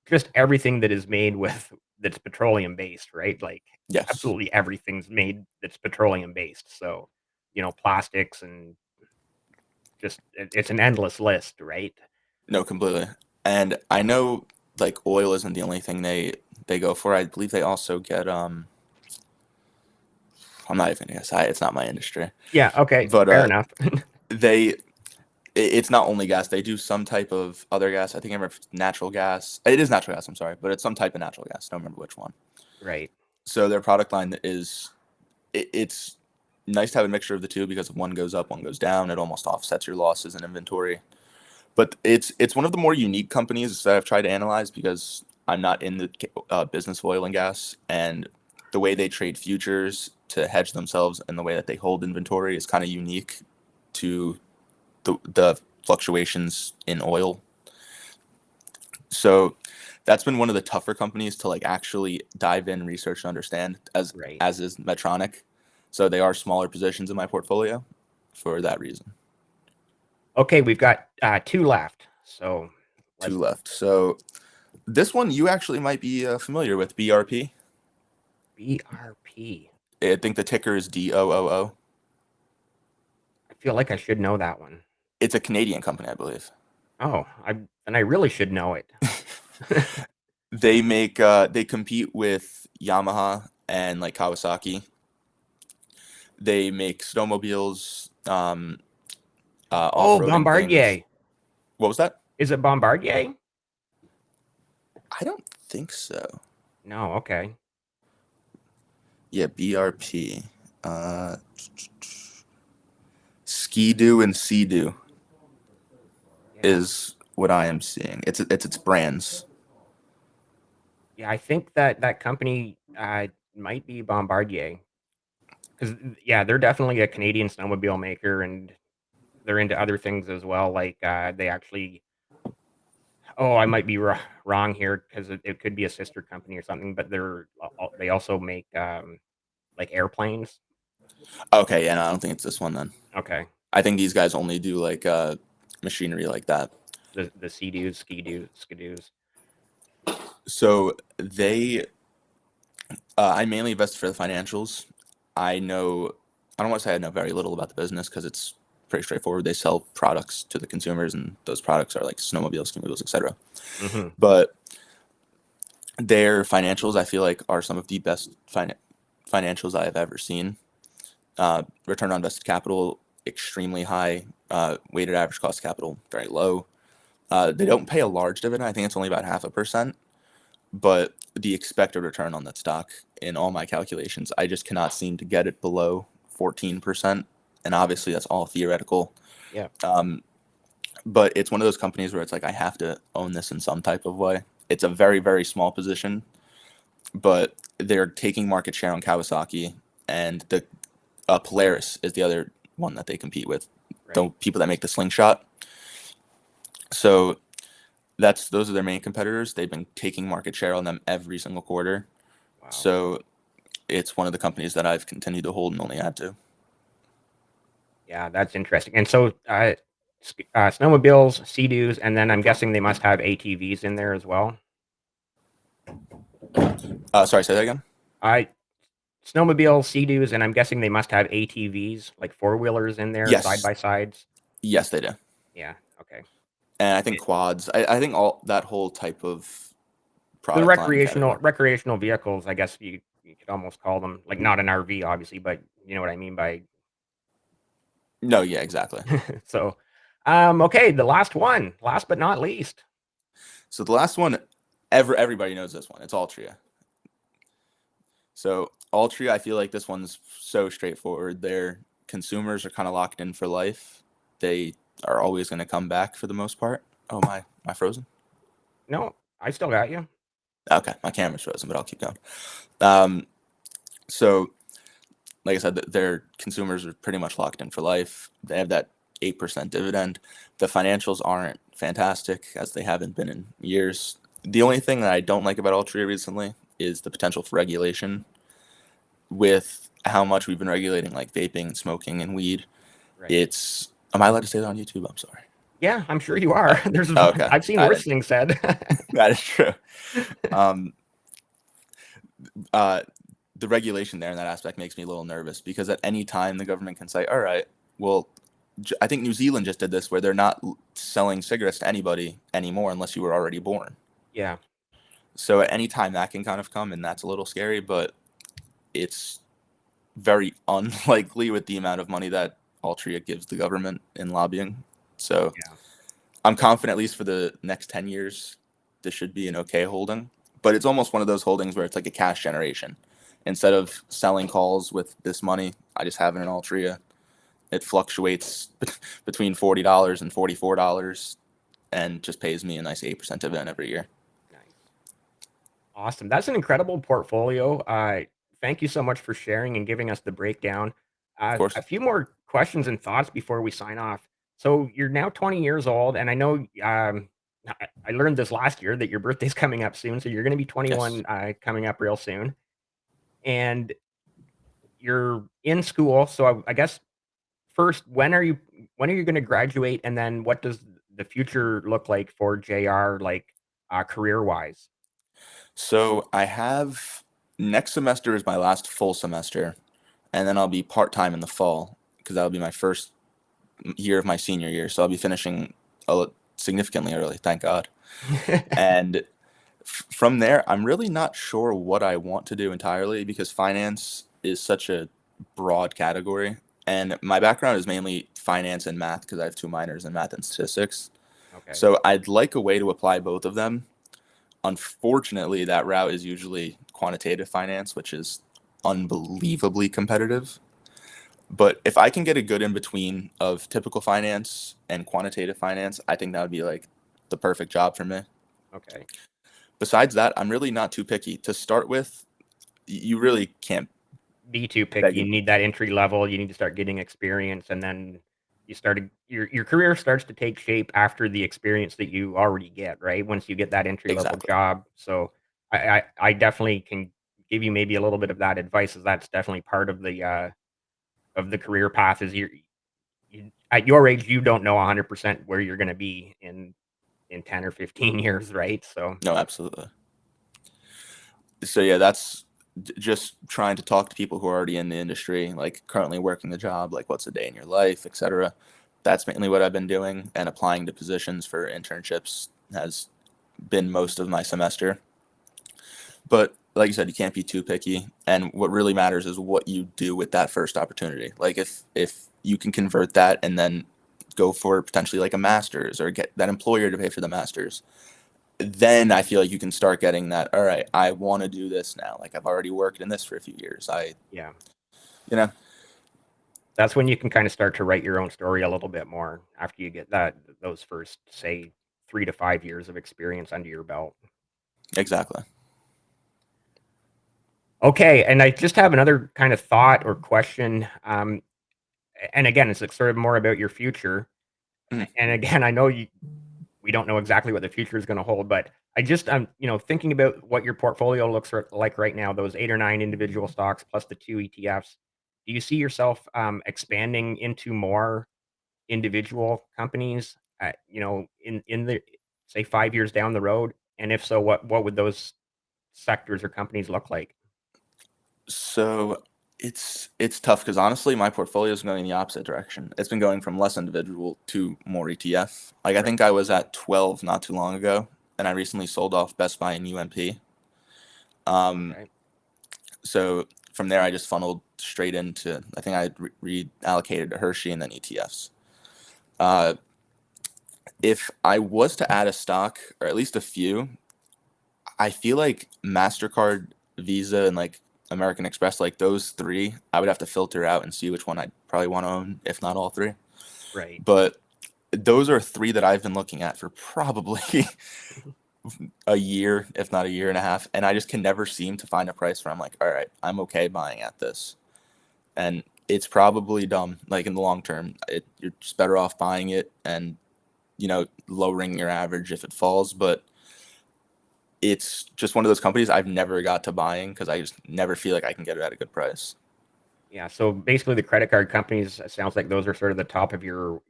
just everything that is made with that's petroleum based, right? Like Yes. absolutely everything's made that's petroleum based. So, plastics and just it's an endless list, right? No, completely. And I know like oil isn't the only thing they go for. I believe they also get I'm not even gonna say it's not my industry. Yeah, okay, But fair enough. it's not only gas. They do some type of other gas. I think I remember if it's natural gas. It is natural gas, I'm sorry, but it's some type of natural gas. I don't remember which one. Right. So their product line is it's nice to have a mixture of the two because if one goes up, one goes down, it almost offsets your losses in inventory. But it's one of the more unique companies that I've tried to analyze because I'm not in the business of oil and gas, and the way they trade futures to hedge themselves and the way that they hold inventory is kind of unique to the fluctuations in oil. So that's been one of the tougher companies to like actually dive in, research, and understand, Right. as is Medtronic. So they are smaller positions in my portfolio for that reason. Okay, we've got 2 left. So, let's 2 left. So this one you actually might be familiar with, BRP. BRP. I think the ticker is DOOO. I feel like I should know that one. It's a Canadian company, I believe. Oh, I really should know it. They compete with Yamaha and like Kawasaki. They make snowmobiles, Oh, off-roading things. Bombardier. What was that? Is it Bombardier? I don't think so. No, okay. Yeah, BRP. Ski-Doo and Sea-Doo Yeah. is what I am seeing. It's its brands. Yeah, I think that company might be Bombardier. Because yeah, they're definitely a Canadian snowmobile maker, and they're into other things as well. Like they actually, oh, I might be wrong here because it could be a sister company or something. But they also make like airplanes. Okay, yeah, no, I don't think it's this one then. Okay, I think these guys only do like machinery like that. the Sea-Doos, Ski-Doos. So I mainly invest for the financials. I don't want to say I know very little about the business because it's pretty straightforward. They sell products to the consumers, and those products are like snowmobiles, ski mobiles, etc. Mm-hmm. But their financials, I feel like, are some of the best financials I have ever seen. Return on invested capital extremely high. Weighted average cost of capital very low. They don't pay a large dividend. I think it's only about 0.5%. But the expected return on that stock in all my calculations, I just cannot seem to get it below 14%. And obviously, that's all theoretical. Yeah. But it's one of those companies where it's like I have to own this in some type of way. It's a very, very small position, but they're taking market share on Kawasaki, and the Polaris is the other one that they compete with, the Right. people that make the slingshot. So those are their main competitors. They've been taking market share on them every single quarter. Wow. So it's one of the companies that I've continued to hold and only add to. Yeah, that's interesting. And so, snowmobiles, Sea-Doos, and then I'm guessing they must have ATVs in there as well. Sorry, say that again. I Snowmobiles, Sea-Doos, and I'm guessing they must have ATVs, like four-wheelers in there, side Yes, by sides. yes, they do. Yeah, okay. And I think quads. I think all that whole type of The product line recreational category. recreational vehicles, I guess you could almost call them, like not an RV, obviously, but you know what I mean by. No, yeah, exactly. So, okay, the last one, last but not least. So the last one, everybody knows this one. It's Altria. So Altria, I feel like this one's so straightforward. Their consumers are kind of locked in for life. They are always going to come back for the most part. Oh my, am I frozen? No, I still got you. Okay, my camera's frozen, but I'll keep going. Um, so like I said, their consumers are pretty much locked in for life. They have that 8% dividend. The financials aren't fantastic, as they haven't been in years. The only thing that I don't like about Altria recently is the potential for regulation. With how much we've been regulating like vaping, smoking, and weed, Right. it's. Am I allowed to say that on YouTube? I'm sorry. Yeah, I'm sure you are. Oh, okay. I've seen I worse didn't. things said. That is true. Um, uh, the regulation there in that aspect makes me a little nervous because at any time the government can say, all right, well, I think New Zealand just did this where they're not selling cigarettes to anybody anymore unless you were already born. Yeah. So at any time that can kind of come, and that's a little scary, but it's very unlikely with the amount of money that Altria gives the government in lobbying. So Yeah. I'm confident, at least for the next 10 years, this should be an okay holding. But it's almost one of those holdings where it's like a cash generation. Instead of selling calls with this money, I just have it in Altria. It fluctuates between $40 and $44 and just pays me a nice 8% dividend every year. Nice. Awesome. That's an incredible portfolio. Thank you so much for sharing and giving us the breakdown. Of A course. few more questions and thoughts before we sign off. So you're now 20 years old, and I know I learned this last year that your birthday's coming up soon. So you're going to be Yes. 21 coming up real soon, and you're in school. So I guess first, when are you going to graduate, and then what does the future look like for JR, like career wise? So I have Next semester is my last full semester, and then I'll be part-time in the fall because that'll be my first year of my senior year. So I'll be finishing significantly early, thank God. And from there, I'm really not sure what I want to do entirely because finance is such a broad category. And my background is mainly finance and math because I have 2 minors in math and statistics. Okay. So I'd like a way to apply both of them. Unfortunately, that route is usually quantitative finance, which is unbelievably competitive. But if I can get a good in between of typical finance and quantitative finance, I think that would be like the perfect job for me. Okay. Besides that, I'm really not too picky. To start with, you really can't Be too picky. beg You it. need that entry level. You need to start getting experience, and then your career starts to take shape after the experience that you already get, right? Once you get that entry level Exactly. job. So I definitely can give you maybe a little bit of that advice. As that's definitely part of the career path. Is you at your age you don't know 100% where you're going to be in 10 or 15 years, right? So No, absolutely. So yeah, that's just trying to talk to people who are already in the industry, like currently working the job, like what's a day in your life, etc. That's mainly what I've been doing, and applying to positions for internships has been most of my semester. But like you said, you can't be too picky, and what really matters is what you do with that first opportunity. Like if you can convert that and then go for potentially like a master's or get that employer to pay for the master's, then I feel like you can start getting that, all right, I want to do this now. Like I've already worked in this for a few years. yeah, You know, that's when you can kind of start to write your own story a little bit more after you get those first, say, 3 to 5 years of experience under your belt. exactly. Okay, and I just have another kind of thought or question. And again, it's like sort of more about your future. Mm. And again, I know we don't know exactly what the future is going to hold, but I just thinking about what your portfolio looks like right now, those 8 or 9 individual stocks plus the 2 ETFs. Do you see yourself expanding into more individual companies, in the say 5 years down the road? And if so, what would those sectors or companies look like? So it's tough because honestly, my portfolio is going in the opposite direction. It's been going from less individual to more ETF. Like I Right. think I was at 12 not too long ago, and I recently sold off Best Buy and UMP. Um, Okay. so from there, I just funneled straight into. I think I reallocated to Hershey and then ETFs. Uh, if I was to add a stock or at least a few, I feel like MasterCard, Visa, and like American Express, like those three, I would have to filter out and see which one I'd probably want to own, if not all three. Right. But those are three that I've been looking at for probably a year, if not a year and a half. And I just can never seem to find a price where I'm like, all right, I'm okay buying at this. And it's probably dumb, like in the long term. You're just better off buying it and, lowering your average if it falls. But it's just one of those companies I've never got to buying because I just never feel like I can get it at a good price. Yeah, so basically the credit card companies, it sounds like those are sort of the top of your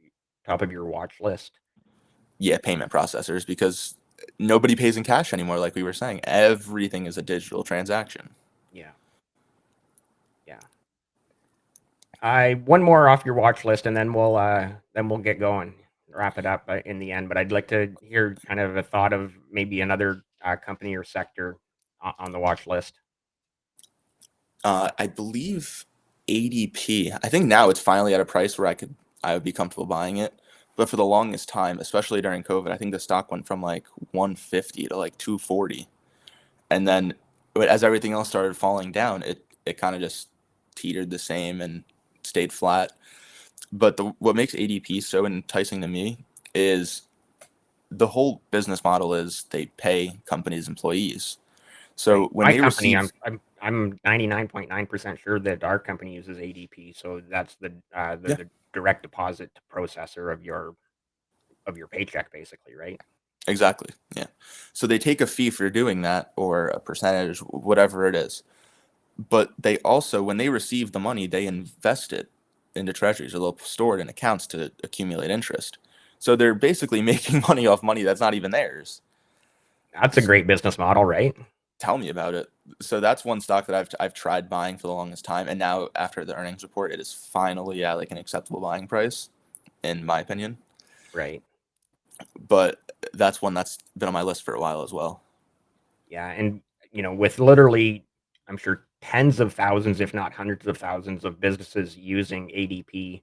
watch list. Yeah, payment processors because nobody pays in cash anymore, like we were saying. Everything is a digital transaction. Yeah, yeah. I one more off your watch list, and then we'll get going, wrap it up in the end. But I'd like to hear kind of a thought of maybe another company or sector on the watch list. I believe ADP. I think now it's finally at a price where I would be comfortable buying it. But for the longest time, especially during COVID, I think the stock went from like 150 to like 240. And then as everything else started falling down, it kind of just teetered the same and stayed flat. But what makes ADP so enticing to me is the whole business model is they pay companies' employees. So Right. when My they company, receive, I'm 99.9% sure that our company uses ADP. So that's yeah, the direct deposit processor of your paycheck, basically, right? exactly, yeah. So they take a fee for doing that or a percentage, whatever it is. But they also, when they receive the money, they invest it into treasuries or they'll store it in accounts to accumulate interest. So they're basically making money off money that's not even theirs. That's a great business model, right? Tell me about it. So that's one stock that I've tried buying for the longest time, and now after the earnings report, it is finally at like an acceptable buying price, in my opinion. Right. But that's one that's been on my list for a while as well. Yeah, and, with literally, I'm sure tens of thousands, if not hundreds of thousands of businesses using ADP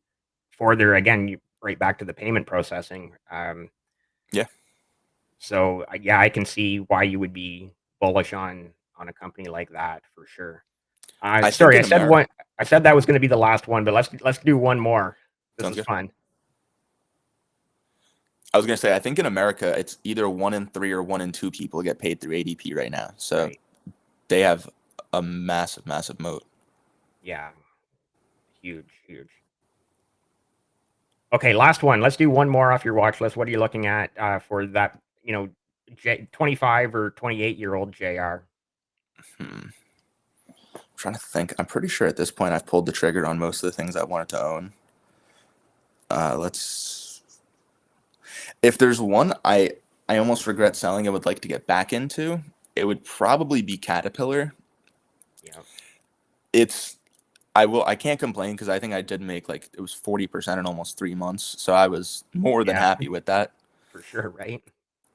for their, again, right back to the payment processing. Yeah, So, yeah, I can see why you would be bullish on a company like that for sure. I think Sorry, in America, I said that was gonna be the last one, but let's do one more. This sounds is good. fun. I was gonna say I think in America it's either 1 in 3 or 1 in 2 people get paid through ADP right now. So Right. they have a massive, massive moat. Yeah. Huge, huge. Okay, last one. Let's do one more off your watch list. What are you looking at, for that, 25 or 28-year-old JR? Hmm. I'm trying to think. I'm pretty sure at this point I've pulled the trigger on most of the things I wanted to own. Let's. If there's one I almost regret selling, I would like to get back into. It would probably be Caterpillar. Yeah. It's I can't complain because I think I did make like it was 40% in almost 3 months, so I was more than Yeah, happy with that. for sure, right?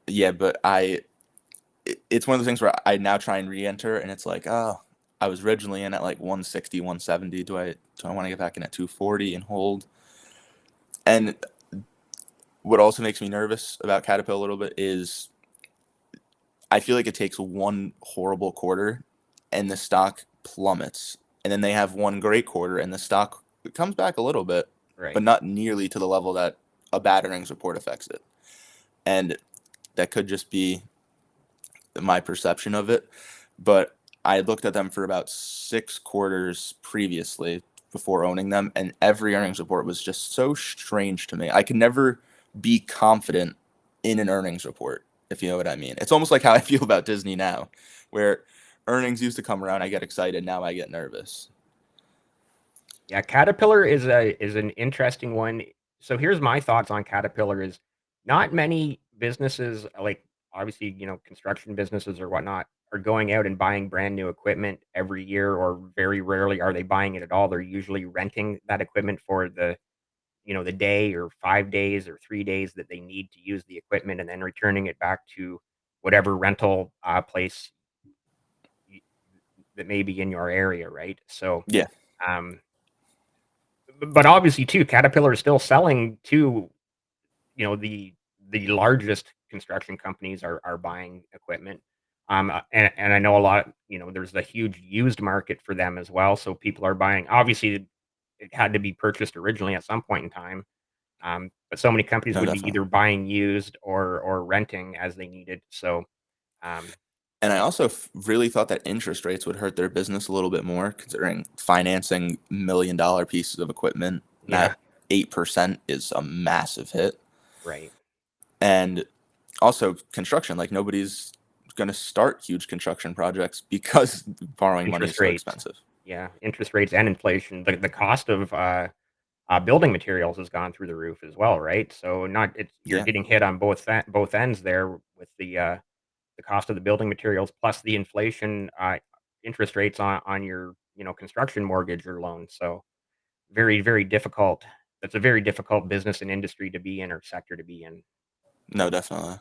Yeah, but it's one of those things where I now try and re-enter, and it's like, oh, I was originally in at like 160, 170. Do I want to get back in at 240 and hold? And what also makes me nervous about Caterpillar a little bit is I feel like it takes one horrible quarter and the stock plummets. And then they have one great quarter and the stock comes back a little bit, but Right. not nearly to the level that a bad earnings report affects it. And that could just be my perception of it. But I looked at them for about 6 quarters previously before owning them, and every earnings report was just so strange to me. I could never be confident in an earnings report, if you know what I mean. It's almost like how I feel about Disney now, where earnings used to come around, I get excited, now I get nervous. Yeah, Caterpillar is an interesting one. So here's my thoughts on Caterpillar is not many businesses like obviously, construction businesses or whatnot are going out and buying brand new equipment every year, or very rarely are they buying it at all. They're usually renting that equipment for the day or 5 days or 3 days that they need to use the equipment and then returning it back to whatever rental place y- that may be in your area, right? So, Yeah, um, but obviously too, Caterpillar is still selling to, the largest construction companies are buying equipment. And I know a lot, there's a huge used market for them as well. So people are buying. Obviously, it had to be purchased originally at some point in time. But so many companies no, would be definitely. either buying used or renting as they needed. So, um, And I also really thought that interest rates would hurt their business a little bit more, considering financing $1 million pieces of equipment yeah, at 8% is a massive hit. right. And also construction, like nobody's going to start huge construction projects because borrowing money is Interest so rates. expensive. Yeah, interest rates and inflation. The cost of building materials has gone through the roof as well, right? So not it's you're Yeah, getting hit on both ends there with the cost of the building materials plus the inflation interest rates on your construction mortgage or loan. So very very difficult. That's a very difficult business and industry to be in or sector to be in. no, definitely.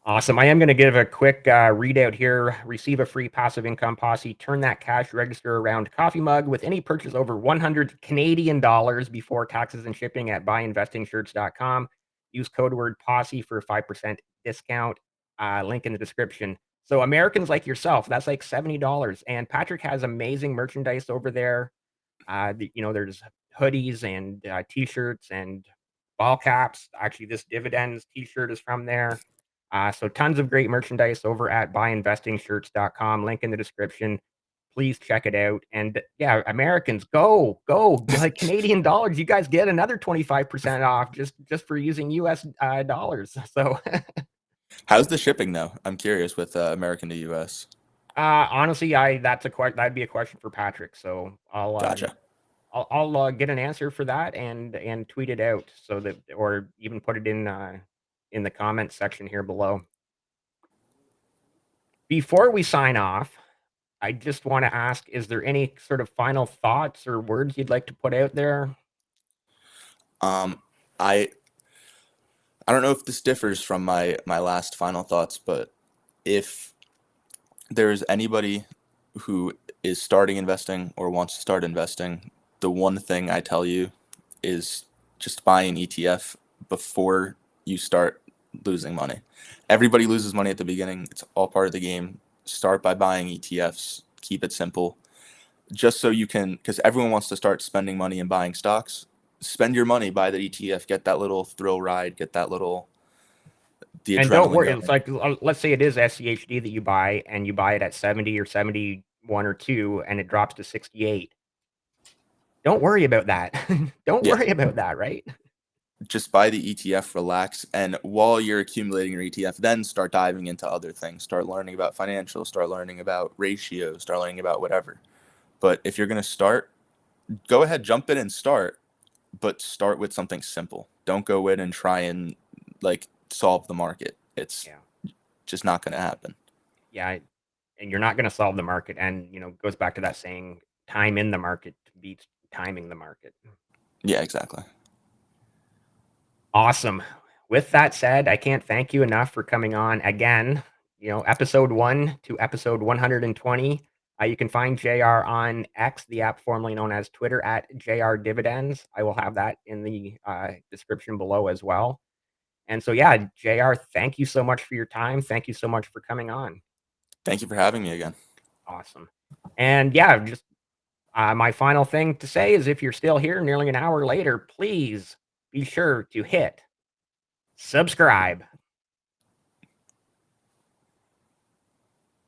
Awesome. I am going to give a quick readout here. Receive a free passive income posse. Turn that cash register around coffee mug with any purchase over 100 Canadian dollars before taxes and shipping at buyinvestingshirts.com. Use code word posse for a 5% discount. Link in the description. So Americans like yourself, that's like $70. And Patrick has amazing merchandise over there. There's hoodies and t-shirts and ball caps. Actually, this dividends t-shirt is from there. So tons of great merchandise over at buyinvestingshirts.com. Link in the description. Please check it out. And yeah, Americans, go. Like Canadian dollars, you guys get another 25% off just for using US dollars. So How's the shipping though? I'm curious with American to US. honestly, that'd be a question for Patrick. So Gotcha. I'll get an answer for that and tweet it out so that or even put it in the comments section here below. Before we sign off, I just want to ask, is there any sort of final thoughts or words you'd like to put out there? Um, I I don't know if this differs from my last final thoughts, but if there's anybody who is starting investing or wants to start investing, the one thing I tell you is just buy an ETF before you start losing money. Everybody loses money at the beginning. It's all part of the game. Start by buying ETFs. Keep it simple. Just so you can, because everyone wants to start spending money and buying stocks. Spend your money, buy the ETF, get that little thrill ride, get that little, the And don't adrenaline worry, it's going. like, let's say it is SCHD that you buy, and you buy it at 70 or 71 or 2, and it drops to 68. Don't worry about that. Don't Yeah, worry about that, right? just buy the ETF, relax, and while you're accumulating your ETF, then start diving into other things. Start learning about financials, start learning about ratios, start learning about whatever. But if you're going to start, go ahead, jump in and start, but start with something simple. Don't go in and try and like solve the market. It's Yeah. just not going to happen. Yeah, and you're not gonna solve the market, and, it goes back to that saying, "Time in the market beats timing the market." Yeah, exactly. Awesome. With that said, I can't thank you enough for coming on again, episode 1 to episode 120. You can find JR on X, the app formerly known as Twitter, at JR Dividends. I will have that in the, description below as well. And so, yeah, JR, thank you so much for your time. Thank you so much for coming on. Thank you for having me again. Awesome. And, yeah, just my final thing to say is if you're still here nearly an hour later, please be sure to hit subscribe.